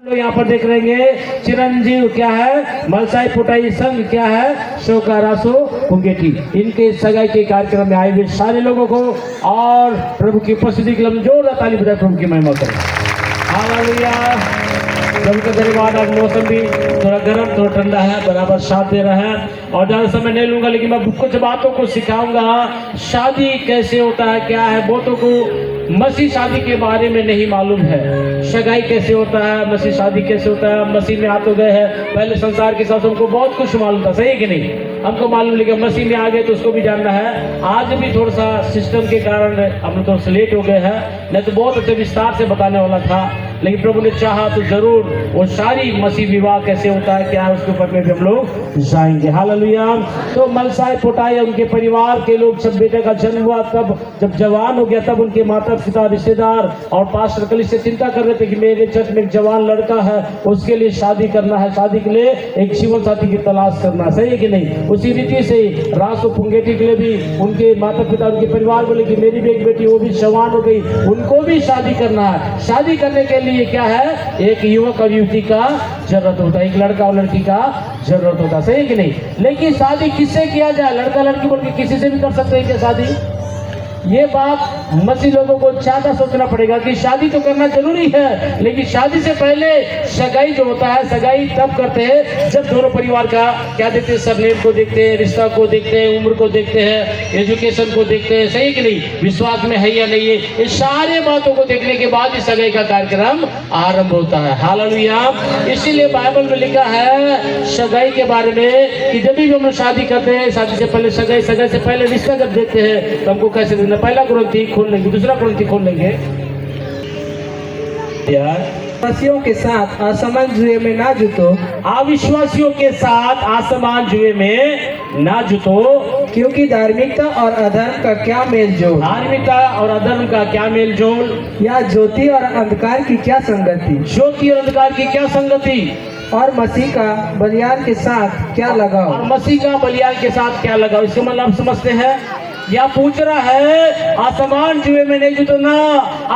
लोग यहाँ पर देख रहे हैं चिरंजीव क्या है, मलसाई पुटाई संघ क्या है, शोका रासो पुंगेटी, इनके सगाई के कार्यक्रम में आए हुए सारे लोगों को और प्रभु की उपस्थिति के लिए जोरदार ताली बजाए प्रभु की महिमा करें। हालेलुया। प्रभु का धन्यवाद। आज मौसम भी थोड़ा गर्म थोड़ा ठंडा है, बराबर साथ दे रहा है और ज़्यादा समय नहीं लूंगा, लेकिन मैं कुछ बातों को सिखाऊंगा। शादी कैसे होता है, क्या है, बहुतों को मसीह शादी के बारे में नहीं मालूम है। सगाई कैसे होता है, मसीह शादी कैसे होता है, मसीह में आ तो गए हैं, पहले संसार के साथ हमको बहुत कुछ मालूम था, सही है कि नहीं, हमको मालूम, लेकिन मसीह में आ गए तो उसको भी जानना है। आज भी थोड़ा सा सिस्टम के कारण हम लोग थोड़ा सा लेट हो गए हैं, नहीं तो बहुत अच्छे विस्तार से बताने वाला था, लेकिन प्रभु ने चाहा तो जरूर वो सारी मसीह विवाह कैसे होता है क्या है उसके ऊपर में भी हम लोग जाएंगे। हालेलुया। तो मलसाई पुटाई उनके परिवार के लोग, जब बेटे का जन्म हुआ तब जब जवान हो गया तब उनके माता पिता रिश्तेदार और पास्टर कलीसिया से चिंता कर रहे थे कि मेरे चर्च में एक जवान लड़का है, उसके लिए शादी करना है, शादी के लिए एक जीवन साथी की तलाश करना, सही है कि नहीं। उसी रीति से रासो पुंगेटी के लिए भी उनके माता पिता उनके परिवार बोले कि मेरी भी एक बेटी वो भी जवान हो गई, उनको भी शादी करना है। शादी करने के लिए क्या है, एक युवक और युवती का जरूरत होता है, एक लड़का और लड़की का जरूरत होता है, सही है कि नहीं। लेकिन शादी किससे किया जाए, लड़का लड़की बोल के किसी से भी कर सकते हैं क्या शादी? ये बात मसीह लोगों को ज्यादा सोचना पड़ेगा कि शादी तो करना जरूरी है, लेकिन शादी से पहले सगाई जो होता है, सगाई तब करते हैं जब दोनों परिवार का क्या देखते हैं, सरनेम को देखते हैं, रिश्ता को देखते हैं, उम्र को देखते हैं, एजुकेशन को देखते हैं, सही कि नहीं, विश्वास में है या नहीं है, ये सारे बातों को देखने के बाद ही सगाई का कार्यक्रम आरंभ होता है। हालेलुया। इसीलिए बाइबल में लिखा है सगाई के बारे में कि जब भी हम लोग शादी करते हैं, शादी से पहले सगाई, सगाई से पहले रिश्ता जब देखते हैं तो हमको कैसे देखना, पहला कुरिन्थी खोल लेंगे, दूसरा कुरिन्थी खोल लेंगे। विश्वासियों के साथ असमान जुए में ना जुटो, अविश्वासियों के साथ आसमान जुए में ना जुटो, क्योंकि धार्मिकता और अधर्म का क्या मेल जोल, धार्मिकता और अधर्म का क्या मेल जोल, या ज्योति और अंधकार की क्या संगति, ज्योति और अंधकार की क्या संगति, और मसीह का बलियान के साथ क्या लगाओ, और मसीह का बलियान के साथ क्या लगाओ। इसका मतलब समझते हैं, या पूछ रहा है आसमान जुए में नहीं जुटना।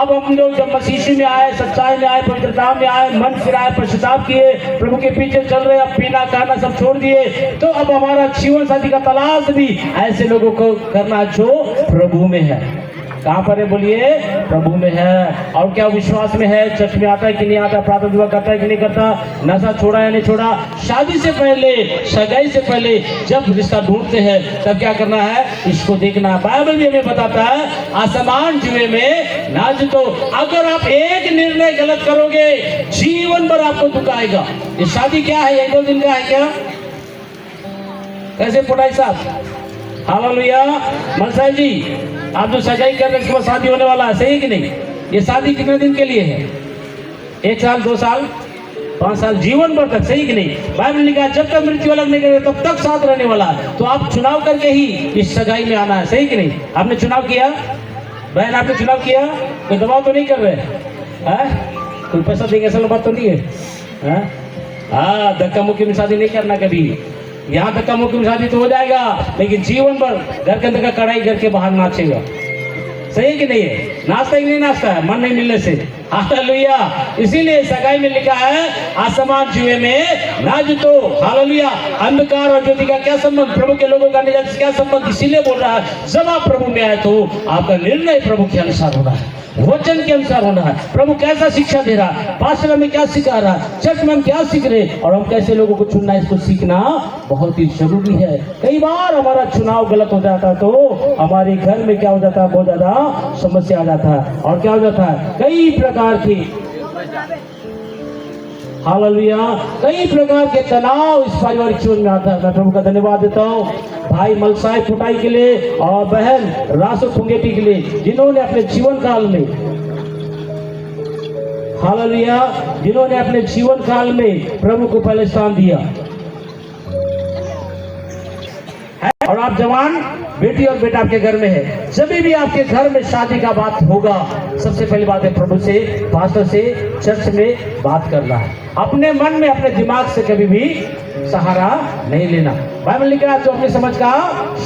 अब हम लोग जब मसीह में आए, सच्चाई में आए, पवित्रता में आए, मन फिराए, पश्चाताप किए, प्रभु के पीछे चल रहे, अब पीना खाना सब छोड़ दिए, तो अब हमारा जीवन साथी का तलाश भी ऐसे लोगों को करना जो प्रभु में है। कहाँ पर है बोलिए, प्रभु में है। और क्या विश्वास में है, चर्च में आता है कि नहीं आता, प्रार्थना दुआ करता है कि नहीं करता, नशा छोड़ा या नहीं छोड़ा। शादी से पहले, सगाई से पहले जब रिश्ता ढूंढते हैं तब क्या करना है, इसको देखना। बाइबल भी हमें बताता है आसमान जुए में ना जुटो। अगर आप एक निर्णय गलत करोगे जीवन भर आपको दुखाएगा। ये शादी क्या है, एक दो दिन का है क्या? कैसे पुटाई साहब? हालेलुया। मलसाई जी, आप जो सगाई कर रहे हैं उसके बाद शादी होने वाला है, सही है कि नहीं? ये शादी कितने दिन के लिए है? 1 साल, 2 साल, 5 साल, जीवन भर तक, सही कि नहीं? बाइबल लिखा है जब तक मृत्यु अलग नहीं करे तब तक साथ रहने वाला है। तो आप चुनाव करके ही इस सगाई में आना है, सही कि नहीं? आपने चुनाव किया, बहन आपने चुनाव किया, कोई दबाव तो नहीं कर रहे हैं? कोई पैसा देंगे ऐसा बात तो नहीं है? हाँ, धक्का मुक्की में शादी नहीं करना कभी। यहाँ धक्का मुक्की में शादी तो हो जाएगा, लेकिन जीवन भर घर के अंदर का कढ़ाई घर के बाहर नाचेगा, सही कि नहीं है? नाचता ही नहीं नाचता है मन नहीं मिलने से। हालेलुया। इसीलिए सगाई में लिखा है आसमान जुए में ना जुटो। हालेलुया। अंधकार और ज्योति का क्या संबंध, प्रभु के लोगों का निजात से क्या संबंध? इसीलिए बोल रहा है जब आप प्रभु में आए तो आपका निर्णय प्रभु के अनुसार होना है, वचन के अनुसार होना है। प्रभु कैसा शिक्षा दे रहा है, पास्टर में क्या सिखा रहा है, चर्च में हम क्या सीख रहे हैं और हम कैसे लोगों को चुनना है, इसको सीखना बहुत ही जरूरी है। कई बार हमारा चुनाव गलत हो जाता है तो हमारे घर में क्या हो जाता है, बहुत ज्यादा समस्या आ जाता है। और क्या हो जाता है, कई प्रकार की, हालेलुया, कई प्रकार के तनाव इस पारिवारिक जीवन में आता है। मैं प्रभु का धन्यवाद देता हूँ भाई मलसाई पुटाई के लिए और बहन रासो पुंगेटी के लिए, जिन्होंने अपने जीवन काल में, हालेलुया, जिन्होंने अपने जीवन काल में प्रभु को पहले स्थान दिया। और आप जवान बेटी और बेटा आपके घर में है, जब भी आपके घर में शादी का बात होगा, सबसे पहली बात है प्रभु से, पास्टर से, चर्च में बात करना है। अपने मन में, अपने दिमाग से कभी भी सहारा नहीं लेना। बाइबल लिखा है तो अपनी समझ का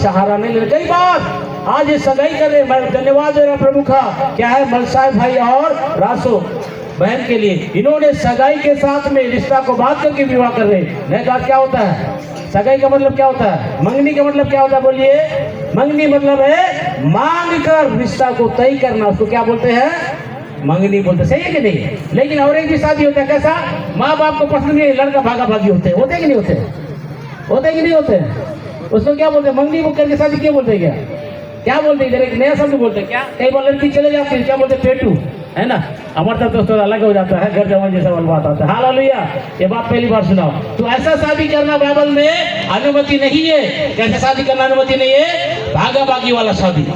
सहारा नहीं लेना। कई बार आज ये सगाई कर रहे, मैं धन्यवाद दे रहा प्रभु का, क्या है, मलसाई भाई और रासो बहन के लिए। इन्होंने सगाई के साथ में रिश्ता को बात करके विवाह कर रहे। नहीं कहा क्या होता है सगाई का मतलब क्या होता है, मंगनी का मतलब क्या होता है बोलिए। मंगनी मतलब है मांग कर रिश्ता को तय करना, उसको क्या बोलते हैं, मंगनी बोलते। सही है कि नहीं। लेकिन और एक भी शादी होता है कैसा, माँ बाप को पसंद नहीं, लड़का भागा भागी होते हैं, होते कि नहीं होते, होते कि नहीं होते, उसको क्या बोलते हैं, मंगनी बुक करके शादी क्यों बोलते हैं, क्या बोलते हैं, एक नया शब्द बोलते हैं क्या। कई बार लड़की चले जाती है क्या बोलते हैं, पेटू, है ना। हमारे तरफ दोस्तों अलग हो जाता है, घर जवान जैसा वाला बात आता है। हालेलुया, ये बात पहली बार सुनाओ। तो ऐसा शादी करना बाइबल में अनुमति नहीं है। कैसे शादी करना अनुमति नहीं है, भागा भागी वाला शादी।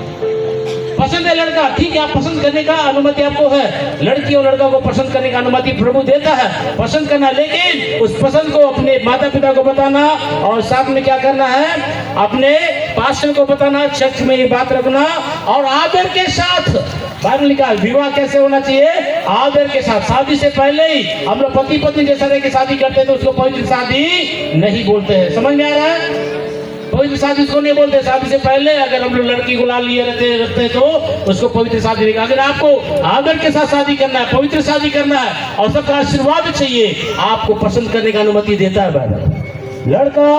पसंद है लड़का, ठीक है, आप पसंद करने का अनुमति आपको है, लड़की और लड़का को पसंद करने का अनुमति प्रभु देता है, पसंद करना। लेकिन उस पसंद को अपने माता पिता को बताना और साथ में क्या करना है, अपने पास्टर को बताना, चर्च में ये बात रखना और आदर के साथ। बाइबल लिखा विवाह कैसे होना चाहिए, आदर के साथ। शादी से पहले ही हम लोग पति पत्नी जैसा रह के शादी करते हैं तो उसको पवित्र शादी नहीं बोलते हैं। समझ में आ रहा है, पवित्र शादी उसको नहीं बोलते। शादी से पहले अगर हम लोग लड़की को ला लिए रहते तो उसको पवित्र शादी नहीं। अगर आपको आदर के साथ शादी करना है, पवित्र शादी करना है और सबका आशीर्वाद चाहिए, आपको पसंद करने का अनुमति देता है बाइबल। लड़का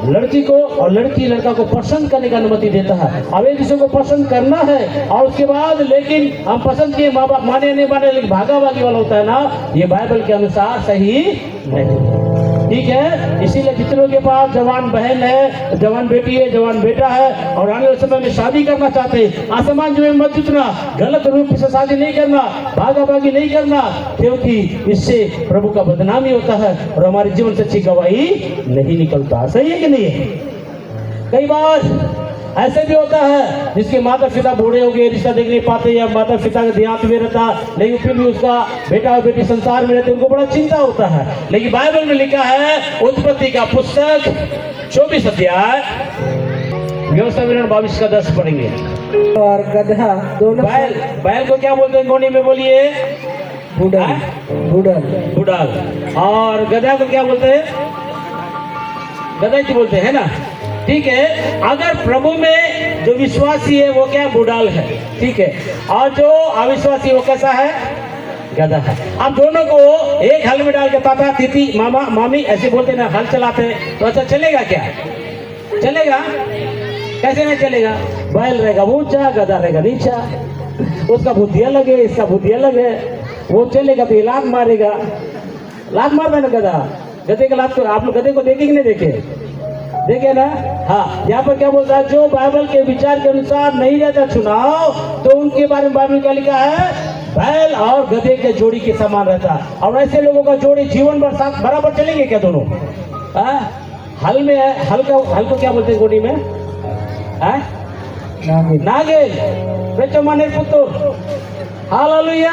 लड़की को और लड़की लड़का को पसंद करने का अनुमति देता है। अब एक दूसरे को पसंद करना है और उसके बाद लेकिन हम पसंद किए, माँ बाप माने नहीं माने, लेकिन भागा भागी वाला होता है ना, ये बाइबल के अनुसार सही नहीं। ठीक है, इसीलिए जितने लोगों के पास जवान बहन है, जवान बेटी है, जवान बेटा है और आने वाले समय में शादी करना चाहते हैं, आसमान जो मत जुटना, गलत रूप से शादी नहीं करना, भागा भागी नहीं करना, क्योंकि इससे प्रभु का बदनामी होता है और हमारे जीवन से अच्छी गवाही नहीं निकलता। सही है कि नहीं है। कई बार ऐसे भी होता है जिसके माता पिता बूढ़े हो गए, रिश्ता देख नहीं पाते, या माता पिता का देहांत में रहता, लेकिन फिर भी उसका बेटा और बेटी संसार में रहते, उनको बड़ा चिंता होता है। लेकिन बाइबल में लिखा है, उत्पत्ति का पुस्तक 24 अध्याय व्यवस्था विवरण 22 का 10 पढ़ेंगे। और गधा दोनों बैल को क्या बोलते हैं गोनी में बोलिए, बुढ़ल, बुढ़ल, बुढ़ाल। और गधा को क्या बोलते हैं, गधा बोलते हैं ना। ठीक है, अगर प्रभु में जो विश्वासी है वो क्या, बुढ़ाल है, ठीक है, और जो अविश्वासी वो कैसा है, गधा है। अब दोनों को एक हल में डाल के ताता तीती मामा मामी ऐसे बोलते ना, हल चलाते हैं तो अच्छा चलेगा क्या, चलेगा, कैसे नहीं चलेगा। बैल रहेगा ऊंचा, गधा रहेगा नीचा, उसका बुद्धि अलग है, इसका बुद्धि अलग है, वो चलेगा तो ये लात मारेगा, लात मारता है ना गधा, गधे का लात। आप लोग गधे को देखे कि नहीं देखे, देखे ना। हाँ, यहाँ पर क्या बोलता है, जो बाइबल के विचार के अनुसार नहीं रहता चुनाव, तो उनके बारे में बाइबल क्या लिखा है, बैल और गधे के जोड़ी के समान रहता है। और ऐसे लोगों का जोड़ी जीवन भर साथ बराबर चलेंगे क्या दोनों। हल में है, हल को क्या बोलते हैं गोड़ी में, नागेल, बेचो माने पुत्र। हालेलुया।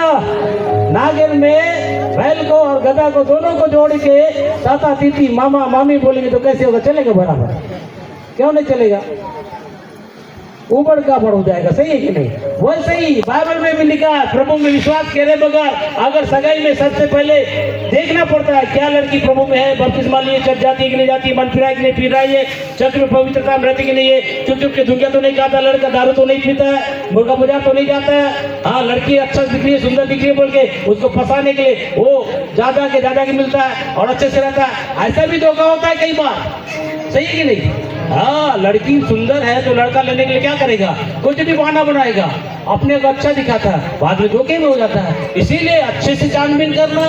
नागेल में बैल को और गधा को दोनों को जोड़ के ताता तीती मामा मामी बोलेंगे तो कैसे होगा, चलेगा बराबर, क्यों नहीं चलेगा, ऊपर का बढ़ हो जाएगा। सही है कि नहीं। वैसे ही बाइबल में भी लिखा है, प्रभु में विश्वास करे बगैर अगर सगाई में सबसे पहले देखना पड़ता है क्या लड़की प्रभु में है, बपतिस्मा लिए चर्च जाती है कि नहीं जाती, मन फिराए कि नहीं फिर रही है, चर्च में पवित्रता में रहती कि नहीं है, चुप चुप के धुकिया तो नहीं खाता, लड़का दारू तो नहीं पीता है, मुर्गा बाजार तो नहीं जाता है। हाँ, लड़की अच्छा दिख रही है, सुंदर दिख रही है बोल के उसको फंसाने के लिए वो ज्यादा के मिलता है और अच्छे से रहता है। ऐसा भी धोखा होता है कई बार। सही है कि नहीं। हाँ, लड़की सुंदर है तो लड़का लेने के लिए क्या करेगा, कुछ भी बहाना बनाएगा, अपने को अच्छा दिखाता है, बाद में धोखे में हो जाता है। इसीलिए अच्छे से छानबीन करना,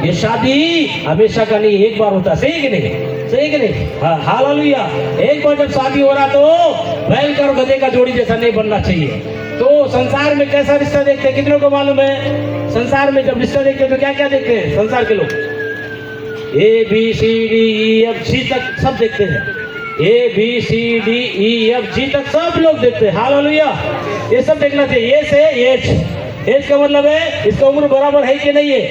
ये शादी हमेशा का नहीं, एक बार होता है। सही है कि नहीं, सही है कि नहीं। हाँ, हालेलुया। एक बार जब शादी हो रहा तो बैल का और गधे का जोड़ी जैसा नहीं बनना चाहिए। तो संसार में कैसा रिश्ता देखते हैं, कितनों को मालूम है, संसार में जब रिश्ता देखते हैं तो क्या क्या देखते हैं संसार के लोग, ABCDEFG तक सब देखते हैं, ABCDEFG तक सब लोग देखते हैं। हालेलुया। ये सब देखना चाहिए। ये से एज का मतलब है इसका उम्र बराबर है कि नहीं है।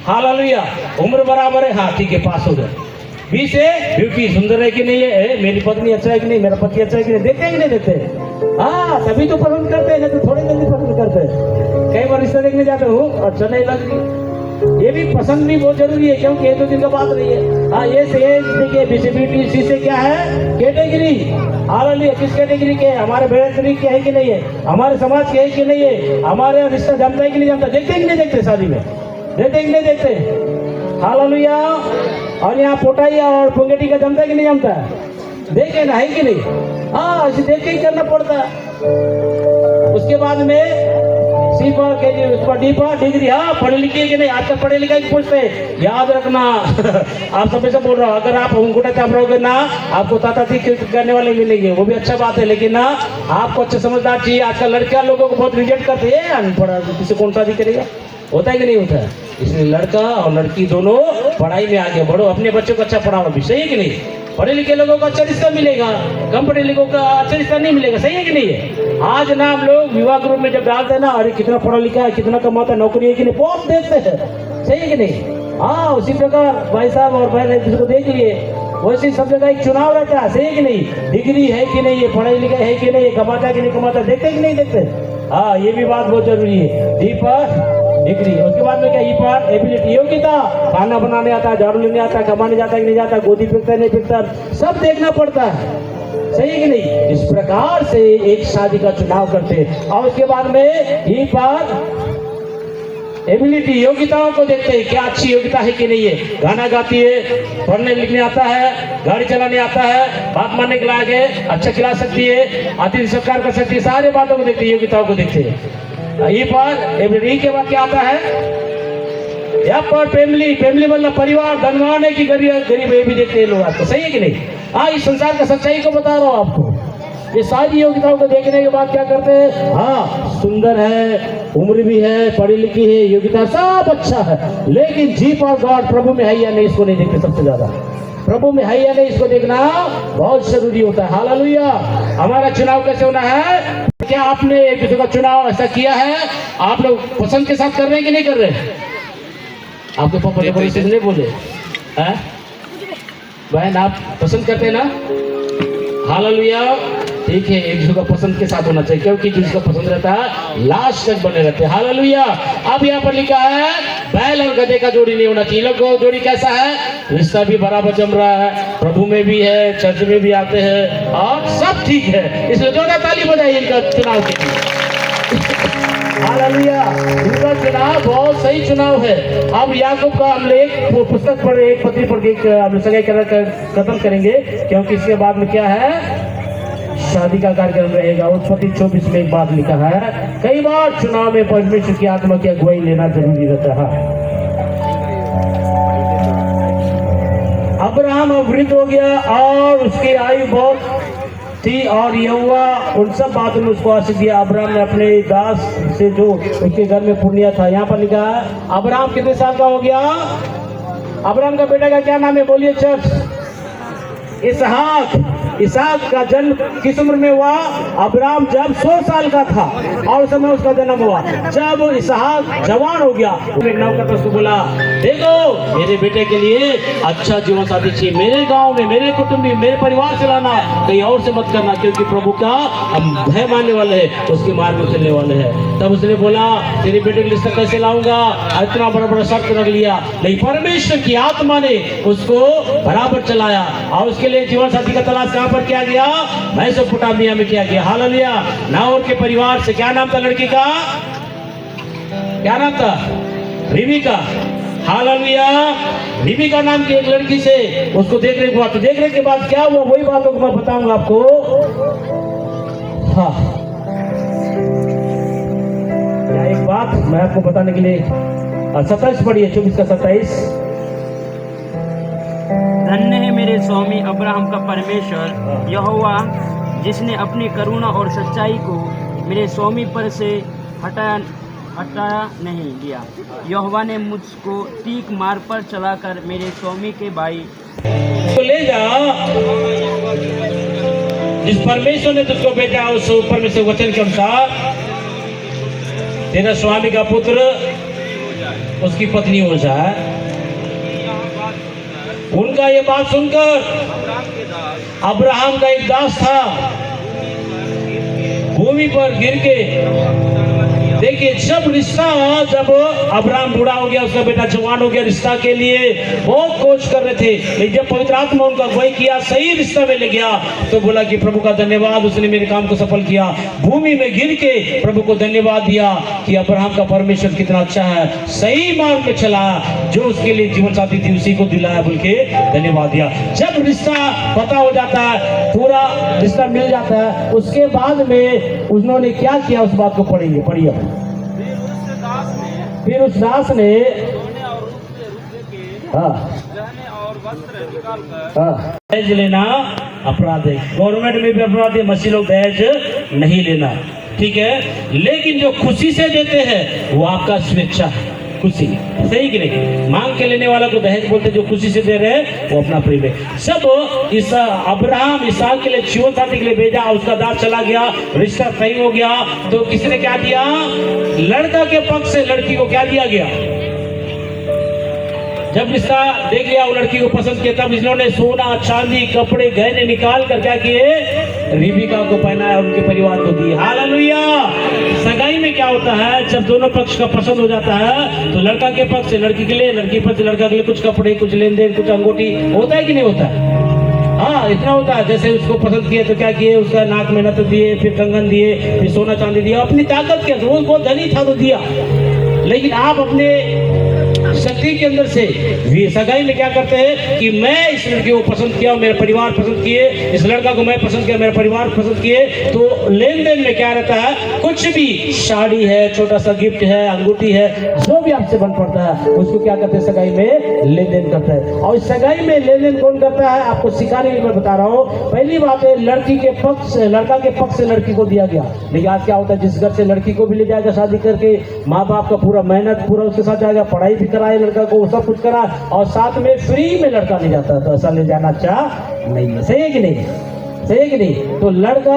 हालेलुया। उम्र बराबर है, हाँ ठीक है, पास हो गए। बी से ब्यूटी, सुंदर है कि नहीं है, मेरी पत्नी अच्छा है कि नहीं, मेरा पति अच्छा है कि नहीं, देखते हैं कि नहीं देखते। हाँ, तभी तो पसंद करते हैं, नहीं तो थोड़ी जल्दी पसंद करते हैं। कई बार रिश्ता देखने जाते हूँ अच्छा नहीं लग रही, ये भी पसंद भी बहुत जरूरी है, क्योंकि एक दो दिन का बात नहीं है। हाँ, ये से देखिए विजिबिलिटी सी से क्या है, कैटेगरी। हालेलुया। किस कैटेगरी के, हमारे बेहतरीन के है कि नहीं है, हमारे समाज के है कि नहीं है, हमारे रिश्ता जमता है कि नहीं जमता, देखते कि नहीं देखते शादी में। देते कि नहीं देते? हालेलुया। और यहाँ पोटाई और पुंगेटी का जमता है कि नहीं जमता? देखे ना, है कि नहीं? हाँ, ऐसे देख के ही करना पड़ता है। उसके बाद में सी पर के जी, उस पर डी पर डिग्री। हाँ, पढ़े लिखे कि नहीं? आजकल पढ़े लिखे की पूछते हैं, याद रखना। आप सब से बोल रहा हूँ, अगर आप अंगूठा चाप रहोगे ना, आपको ताताती करने वाले मिलेंगे, वो भी अच्छा बात है, लेकिन ना आपको अच्छा समझदार चाहिए। आजकल लड़कियां लोगों को बहुत रिजेक्ट करते हैं, अनपढ़ किसी कौन शादी करेगा, होता है कि नहीं होता है? इसलिए लड़का और लड़की दोनों पढ़ाई में आगे बढ़ो, अपने बच्चों को अच्छा पढ़ाओ भी, सही है कि नहीं? पढ़े लिखे लोगों को अच्छा रिश्ता मिलेगा, कम पढ़े लिखों का अच्छा रिश्ता नहीं मिलेगा, सही है कि नहीं है? आज ना हम लोग विवाह ग्रुप में जब डालते हैं ना, अरे कितना पढ़ा लिखा है, कितना कमाता है, नौकरी है कि नहीं, बहुत देखते हैं, सही है कि नहीं? हाँ, उसी प्रकार भाई साहब और बहन एक दूसरे को देख लिए, वैसे सब जगह एक चुनाव रहता है, सही है कि नहीं? डिग्री है कि नहीं, ये पढ़ाई लिखाई है कि नहीं, कमाता है कि नहीं कमाता, देखते कि नहीं देखते? हाँ, ये भी बात बहुत जरूरी है। डी पर डिग्री, उसके बाद में क्या? ई पर एबिलिटी, योग्यता, खाना बनाने आता है, झाड़ू लेने आता है, कमाने जाता है कि नहीं जाता, गोदी फेंकता है नहीं फेंकता, सब देखना पड़ता है, सही है कि नहीं? इस प्रकार से एक शादी का चुनाव करते हैं। और उसके बाद में ई पर एबिलिटी, योग्यताओं को देखते हैं, क्या अच्छी योग्यता है कि नहीं है, गाना गाती है, पढ़ने लिखने आता है, गाड़ी चलाने आता है, बात मानने के लायक है, अच्छा खिला सकती है, अतिथि सत्कार कर सकती है, सारे बातों को देखते हैं, योग्यताओं को देखते हैं। ये पर एबिलिटी के बाद क्या आता है? यहाँ पर फैमिली, फैमिली मतलब परिवार, धनवान है कि गरीब, ये भी देखते हैं लोग आपको, सही है कि नहीं? हाँ, इस संसार का सच्चाई को बता रहा हूँ आपको। ये सारी योग्यताओं को देखने के बाद क्या करते हैं? हाँ, सुंदर है, उम्र भी है, पढ़ी लिखी है, योग्यता सब अच्छा है, लेकिन जीप और गॉड प्रभु में है या नहीं, इसको नहीं देखते। सबसे ज्यादा प्रभु में है या नहीं, इसको देखना बहुत जरूरी होता है। हालेलुया। हमारा चुनाव कैसे होना है? क्या आपने एक दूसरे का चुनाव ऐसा किया है? आप लोग पसंद के साथ कर रहे हैं कि नहीं कर रहे? आपके पापा ने बोले नहीं बोले हैं? बहन आप पसंद करते हैं ना? हालेलुया। ठीक है, एक दूसरे का पसंद के साथ होना चाहिए, क्योंकि जिसका पसंद रहता है लास्ट तक बने रहते हैं। हालेलुया। अब यहाँ पर लिखा है बैल और गधे का जोड़ी नहीं होना चाहिए। लोग जोड़ी कैसा है? रिश्ता भी बराबर जम रहा है, प्रभु में भी है, चर्च में भी आते हैं और सब ठीक है, इसलिए जोरदार ताली बजाइए इनका चुनाव के लिए। हालेलुया। इनका चुनाव बहुत सही चुनाव है। अब याकूब का हम एक पुस्तक पर, एक पत्री पर हम सगाई खत्म करेंगे, क्योंकि इसके बाद में क्या है? शादी का कार्यक्रम रहेगा। उत्पत्ति 24 में एक बात लिखा है, कई बार चुनाव में परमेश्वर की आत्मा की अगुवाई लेना जरूरी रहता है। अब्राहम अब वृद्ध हो गया और उसकी आयु बहुत थी और यहोवा उन सब बातों में उसको आशीष दिया। अब्राहम ने अपने दास से जो उसके घर में पुण्य था। यहाँ पर लिखा है अब्राहम कितने साल का हो गया? अब्राहम का बेटा का क्या नाम है? बोलिए चर्च। इसहाक। इसहाक का जन्म किस उम्र में हुआ? अब्राहम जब 100 साल का था और उस समय उसका जन्म हुआ। जब इसहाक जवान हो गया, नौकर उसको बोला, देखो मेरे बेटे के लिए अच्छा जीवन साथी चाहिए, मेरे गांव में, मेरे कुटुंब में, मेरे परिवार से लाना, कहीं और से मत करना, क्योंकि प्रभु का हम भय मानने वाले हैं, उसके मार्ग में चलने वाले हैं। तब उसने बोला, तेरे बेटे के लिए कैसे लाऊंगा? इतना बड़ा बड़ा शर्त रख लिया, लेकिन परमेश्वर की आत्मा ने उसको बराबर चलाया और उसके लिए जीवन साथी का तलाश कहां पर किया गया? मेसोपोटामिया में किया गया। हालेलुया। नाहोर के परिवार से, क्या नाम था लड़की का? क्या नाम था? रिबिका। हालेलुया। रिबिका नाम की एक लड़की से उसको देखने के बाद, तो देखने के बाद क्या हुआ? वही बातों को मैं बताऊंगा आपको। हाँ, एक बात मैं आपको बताने के लिए 27 पढ़िए, 24 का 27। धन्य है मेरे स्वामी अब्राहम का परमेश्वर यहोवा, जिसने अपनी करुणा और सच्चाई को मेरे स्वामी पर से हटाया नहीं दिया। यहोवा ने मुझको तीक मार्ग पर चलाकर मेरे स्वामी के भाई तो ले जा, जिस परमेश्वर ने तुझको भेजा उस परमेश्वर वचन के अनुसार तेरा स्वामी का पुत्र उसकी पत्नी हो जाए। उनका ये बात सुनकर अब्राहम का एक दास था, भूमि पर गिर के देखिए जब रिश्ता, जब अब्राहम बूढ़ा हो गया, उसका बेटा जवान हो गया, रिश्ता के लिए बहुत कोशिश कर रहे थे, लेकिन जब पवित्र आत्मा उनका अगुवाई किया, सही रिश्ता में ले गया, तो बोला कि प्रभु का धन्यवाद, उसने मेरे काम को सफल किया। भूमि में गिर के प्रभु को धन्यवाद दिया कि अब्राहम का परमेश्वर कितना अच्छा है, सही मार्ग में चला, जो उसके लिए जीवन साथी थी उसी को दिलाया बोल के धन्यवाद दिया। जब रिश्ता पता हो जाता है, पूरा रिश्ता मिल जाता है, उसके बाद में उन्होंने क्या किया उस बात को पढ़िए। फिर उस दास ने दहेज लेना अपराध है, गवर्नमेंट में भी अपराध है, मसीह लोग दहेज नहीं लेना, ठीक है। लेकिन जो खुशी से देते हैं वो आपका स्वेच्छा है, खुशी, सही कि नहीं। मांग के लेने वाला को दहेज बोलते, जो खुशी से दे रहे हैं वो अपना प्रेम है। सब इस अब्राहम इसहाक के लिए, जीवन साथी के लिए भेजा, उसका दास चला गया, रिश्ता सही हो गया, तो किसने क्या दिया? लड़का के पक्ष से लड़की को क्या दिया गया? जब रिश्ता देख लिया, वो लड़की को पसंद किया, तब इन्होंने सोना चांदी कपड़े गहने निकाल कर क्या किए? रिबिका को पहनाया, उनके परिवार को दिए। हालेलुया। सगाई में क्या होता है, जब दोनों पक्ष का पसंद हो जाता है, तो लड़का के पक्ष से लड़की के लिए, लड़की पक्ष से लड़का के लिए कुछ कपड़े, कुछ लेन देन, कुछ अंगूठी, होता है कि नहीं होता है? हाँ, इतना होता है। जैसे उसको पसंद किए तो क्या किए, उसका नाक में नथ दिए, फिर कंगन दिए, फिर सोना चांदी दिया, अपनी ताकत के, वो बहुत धनी था तो दिया। लेकिन आप अपने शक्ति के अंदर से सगाई में क्या करते हैं कि मैं इस लड़के को पसंद किया, मेरा परिवार पसंद किए, इस लड़का को मैं पसंद किया, मेरा परिवार पसंद किए, तो लेन देन में क्या रहता है? कुछ भी, साड़ी है, छोटा सा गिफ्ट है, अंगूठी है, जो भी आपसे बन पड़ता है उसको क्या करते हैं? सगाई में लेन देन करता है। और सगाई में लेन देन कौन करता है? आपको सिखाने के लिए मैं बता रहा हूँ। पहली बात है, लड़की के पक्ष, लड़का के पक्ष से लड़की को दिया गया। लेकिन आज क्या होता है, जिस घर से लड़की को भी ले जाएगा शादी करके, माँ बाप का पूरा मेहनत पूरा उसके साथ जाएगा, पढ़ाई भी कराए लड़का को, सब कुछ करा, और साथ में फ्री में लड़का ले जाता है, तो ऐसा ले जाना अच्छा नहीं है, सही है कि नहीं? सही है कि नहीं? तो लड़का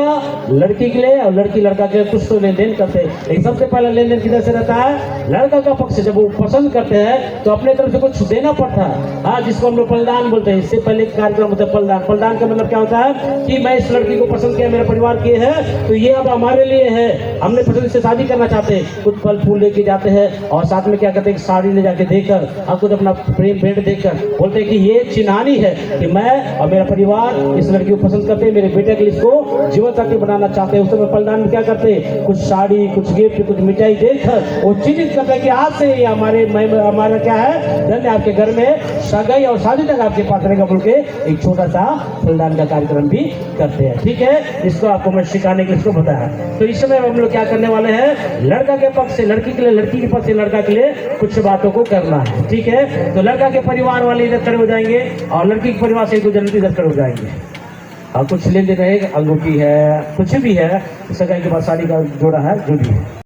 लड़की के लिए और लड़की लड़का के लिए कुछ तो लेन देन करते हैं। लेकिन सबसे पहले लेन देन किधर से रहता है? लड़का का पक्ष से। जब वो पसंद करते हैं तो अपने तरफ से कुछ देना पड़ता है, हाँ, जिसको हम लोग पलदान बोलते हैं। इससे पहले कार्यक्रम होता है पलदान। पलदान का मतलब क्या होता है कि मैं इस लड़की को पसंद किया, मेरे परिवार के है, तो ये अब हमारे लिए है, हमने पसंद से शादी करना चाहते हैं। कुछ फल फूल लेके जाते हैं और साथ में क्या करते हैं? साड़ी ले जाके देकर और कुछ अपना प्रेम भेंट देकर बोलते हैं कि ये चिन्हानी है कि मैं और मेरा परिवार इस लड़की को पसंद करते हैं, मेरे बेटे के लिए इसको जीवन साथी बनाना चाहते हैं। उस समय पलदान में क्या करते हैं? कुछ साड़ी, कुछ गिफ्ट, कुछ मिठाई देकर वो चिन्हित करते हैं कि आज से ये हमारा क्या है? धन आपके घर में सगाई और शादी तक आपके पास रहेगा बोल के एक छोटा सा पलदान का कार्यक्रम भी करते हैं, ठीक है। इसको आपको मैं सिखाने के लिए इसको बताया। तो इस समय हम लोग क्या करने वाले हैं? लड़का के पक्ष से लड़की के लिए, लड़की के पक्ष से लड़का के लिए कुछ बातों को करना है, ठीक है। तो लड़का के परिवार वाले इधर खड़े हो जाएंगे और लड़की के परिवार से गुजरने इधर खड़े हो जाएंगे और कुछ लेन देन रहेगा, अंगूठी है, कुछ भी है, सगाई के बाद साड़ी का जोड़ा है, जो भी है।